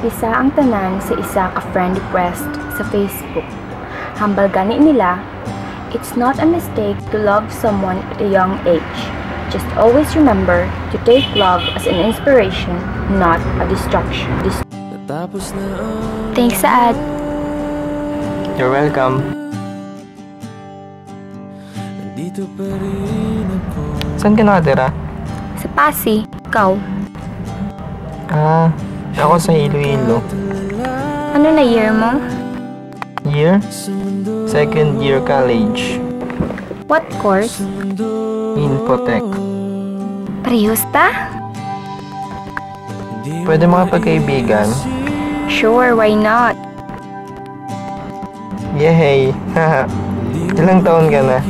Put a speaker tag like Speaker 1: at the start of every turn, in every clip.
Speaker 1: Napisa ang tanan sa isa ka friend request sa Facebook. Hambal gani nila, it's not a mistake to love someone at a young age. Just always remember to take love as an inspiration, not a distraction. Thanks, Saad.
Speaker 2: You're welcome. Saan ka nakatira?
Speaker 1: Sa Pasig, ikaw?
Speaker 2: Ako sa Iloilo.
Speaker 1: Ano na year mo?
Speaker 2: Year? Second year college.
Speaker 1: What course?
Speaker 2: Infotech.
Speaker 1: Parehas ta?
Speaker 2: Pwede mga pagkaibigan?
Speaker 1: Sure, why not?
Speaker 2: Yehey! Ilang taon ka na?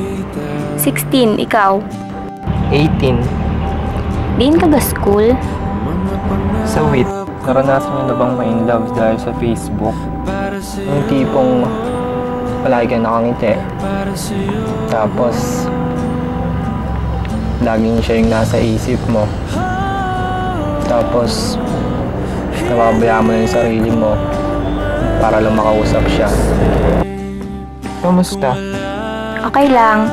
Speaker 1: 16, ikaw?
Speaker 2: 18.
Speaker 1: Diin ka ba school?
Speaker 2: Sa WIT. Naranasan mo na bang ma-inlove dahil sa Facebook? Yung tipong palagi ka nakangiti. Tapos, laging siya yung nasa isip mo. Tapos, nababayaan mo na yung sarili mo para lang makausap siya. Kamusta?
Speaker 1: Okay lang.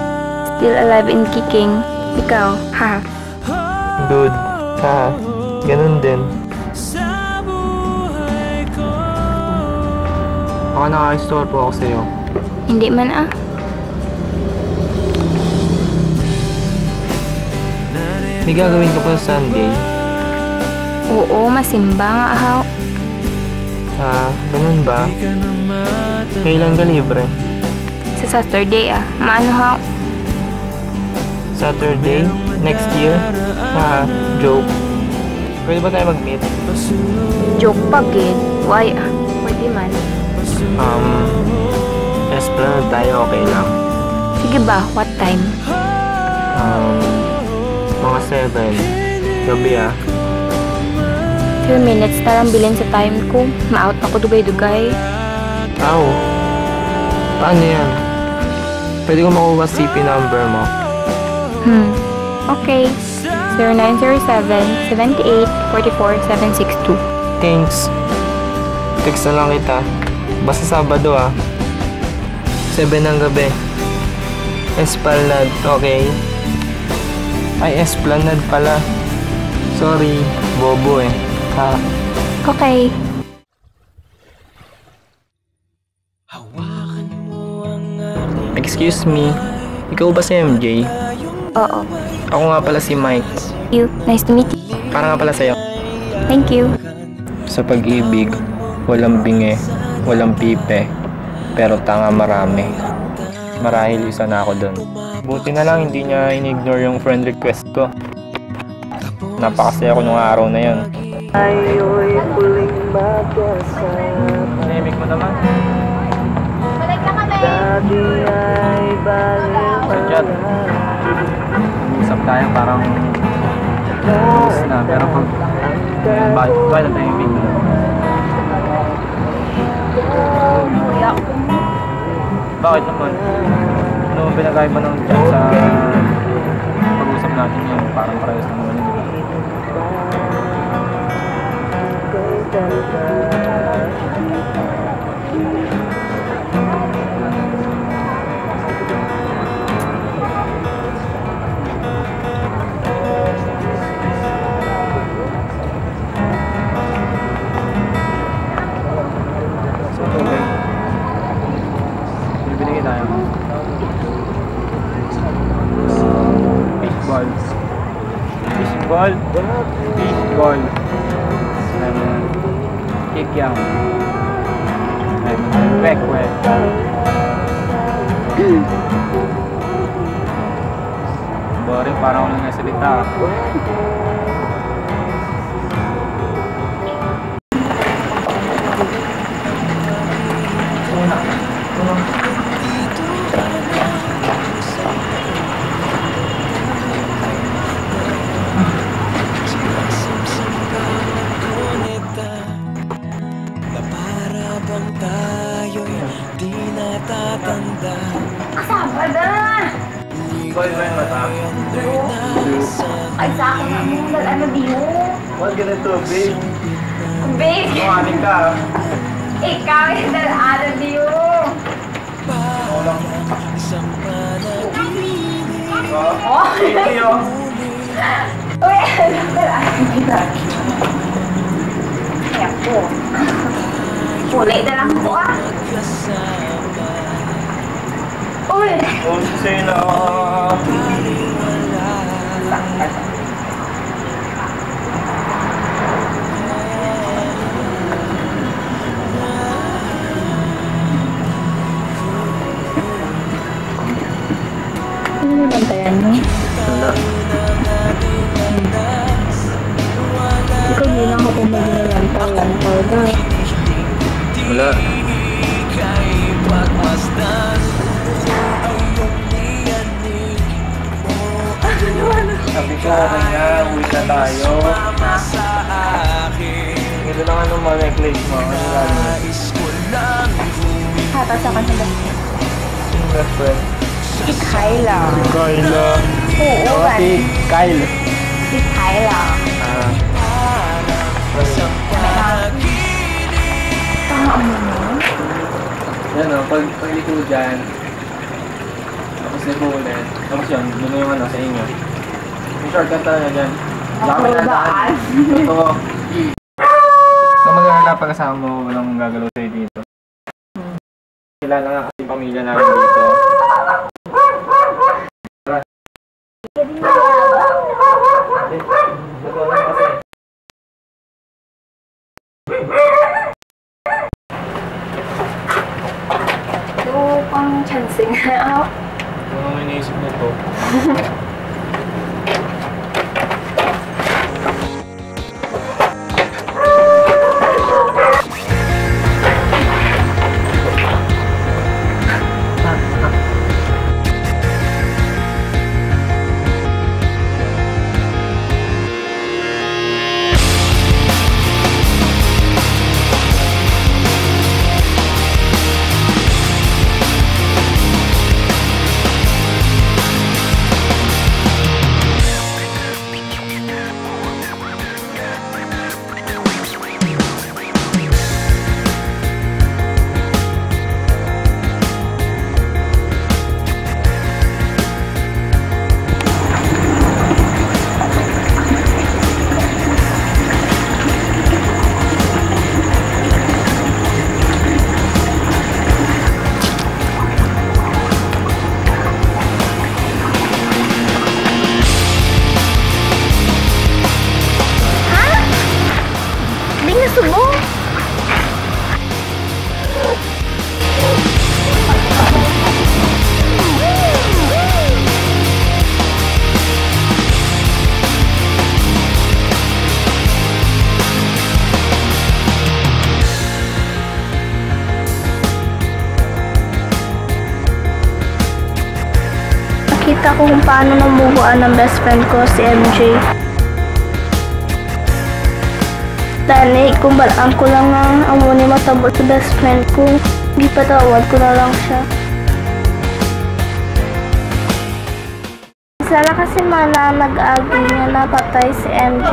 Speaker 1: Still alive and kicking. Ikaw, ha?
Speaker 2: Good. Ganun din. Baka nakaka-store po ako sa'yo.
Speaker 1: Hindi man ah.
Speaker 2: May gagawin ka pa sa Sunday?
Speaker 1: Oo, masimba nga ahaw.
Speaker 2: Ganun ba? Kailan ka libre?
Speaker 1: Sa Saturday ah. Maano haw?
Speaker 2: Saturday? Next year? Joke. Pwede ba tayo mag-meet?
Speaker 1: Joke pa gid. Why ah? Pwede man.
Speaker 2: Esplanade tayo, okay lang.
Speaker 1: Sige ba? What time?
Speaker 2: Mga 7. Gabi ah.
Speaker 1: 2 minutes na lang bilin sa time ko. Ma-out ako dugay-dugay.
Speaker 2: Ow. Paano yan? Pwede ko makuha CP number mo?
Speaker 1: Okay. 0907-78-44-762.
Speaker 2: Thanks. Text na lang kita. Basta Sabado ah. 7 ng gabi. Esplanade, okay? Ay, Esplanade pala. Sorry, bobo eh.
Speaker 1: Okay.
Speaker 2: Excuse me, ikaw ba si MJ?
Speaker 1: Oo.
Speaker 2: Ako nga pala si Mike.
Speaker 1: You. Nice to meet you.
Speaker 2: Para nga pala sa'yo.
Speaker 1: Thank you.
Speaker 2: Sa pag-ibig, walang bingi, walang pipe, pero tanga marami. Marahil isa na ako dun. Buti na lang hindi niya in-ignore yung friend request ko. Napakasaya ko nung araw na yun. Ayo'y huling magkasama. Nahimik mo naman.
Speaker 3: Balik na kami!
Speaker 2: Dati ay balik sa chat. Usap tayo parang tapos na, pero pag bakit na tahimik mo? Bakit naman? Ano ang pinagkaiba ng chat sa pag-usap natin yun? Parang parehas naman yun. Fishball, kikyam, kwek-kwek. Boring, parang walang nasalita.
Speaker 3: Kasama na!
Speaker 2: Boy, yung mata.
Speaker 3: Ay, sa akin na mo. Ano di mo?
Speaker 2: Huwag ganito, babe.
Speaker 1: Big!
Speaker 2: Kumanin ka.
Speaker 1: Ikaw is the other view. Oh!
Speaker 2: Iyo.
Speaker 1: Uy! Kaya po. Pulay na lang po ah. Uy!
Speaker 2: Oh, sila.
Speaker 1: Ano yung bantayan mo?
Speaker 2: Wala.
Speaker 1: Ikaw hindi na ako pumagilantaw na.
Speaker 2: Wala. Sabi ko, okay na. Uwi na tayo. Ito na nga nung mga necklace mo. Ano gano'n?
Speaker 1: Hatas ako sa best.
Speaker 2: Yung best friend.
Speaker 1: Si Kyla.
Speaker 2: Kyla.
Speaker 1: Oo,
Speaker 2: Oh,
Speaker 1: man.
Speaker 2: si Kyle.
Speaker 1: Si Kyla.
Speaker 2: Ah.
Speaker 1: Ano mo?
Speaker 2: Yan o, pag ito dyan. Tapos ito ulit. Tapos yun, doon yung ano sa inyo. Yung shortcut na dyan.
Speaker 1: Ako ba?
Speaker 2: Totoo. Kung mag-alala pa kasama mo, walang gagalaw sa'yo dito. Kilala nga kasi yung pamilya namin dito. Totoo lang kasi.
Speaker 1: Ito pang chancing.
Speaker 2: Ano ang iniisip nito?
Speaker 4: Nakita ko kung paano namubuan ng best friend ko, si MJ. Dali, kung balaan ko lang ang amo ni matabot sa best friend ko, hindi patawad ko na lang siya. Sana kasi mana nag-agi niya napatay si MJ.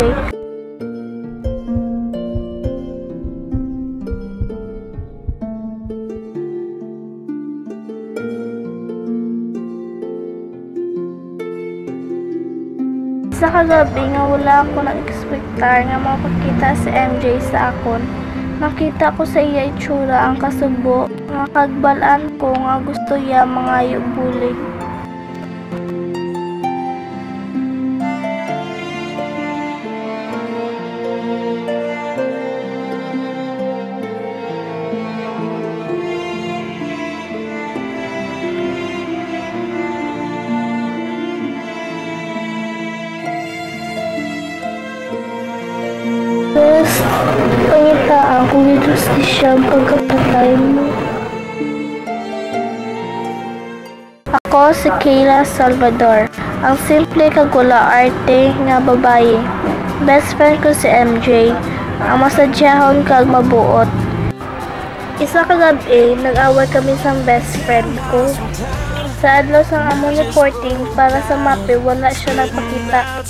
Speaker 4: Sa kagabi nga wala ako nag-expectar nga makakita si MJ sa akon. Nakita ko sa iya itsura ang kasubo nga kagbalaan ko nga gusto iya mga bulig. Tapos, pangitaan kung ito siya ang pagkapatay mo. Ako si Kayla Salvador, ang simple kag wala arte nga babae. Best friend ko si MJ, ang masadyahon kag mabuot. Isa kagabi, nag-away kami sa best friend ko. Sa adlaw sang among reporting para sa mape, wala siya nagpakita.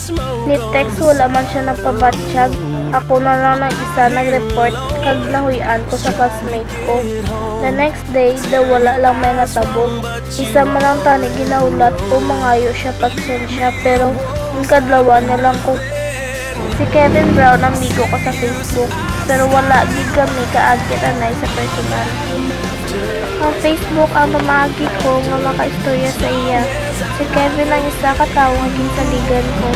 Speaker 4: Ni text wala man siya nagpabatsyag. Ako na lang ng isa nag-report kag nahuyan ko sa classmate ko. The next day, wala lang may natabo. Isa man lang tani ginaulat ko, mangayo siya pagsensya, pero yung kadlawa niya lang ko. Si Kevin Brown ang migo ko sa Facebook, pero wala gid kami kaagit anay sa personal. Ang Facebook ang mamagi ko nga makaistorya sa iya. Si Kevin ang isa katawo nga ginsaligan ko.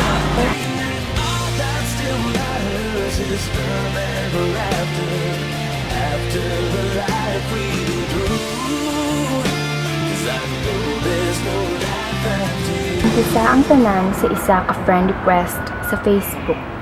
Speaker 1: Umpisa ang tanan sa isa ka friend request sa Facebook.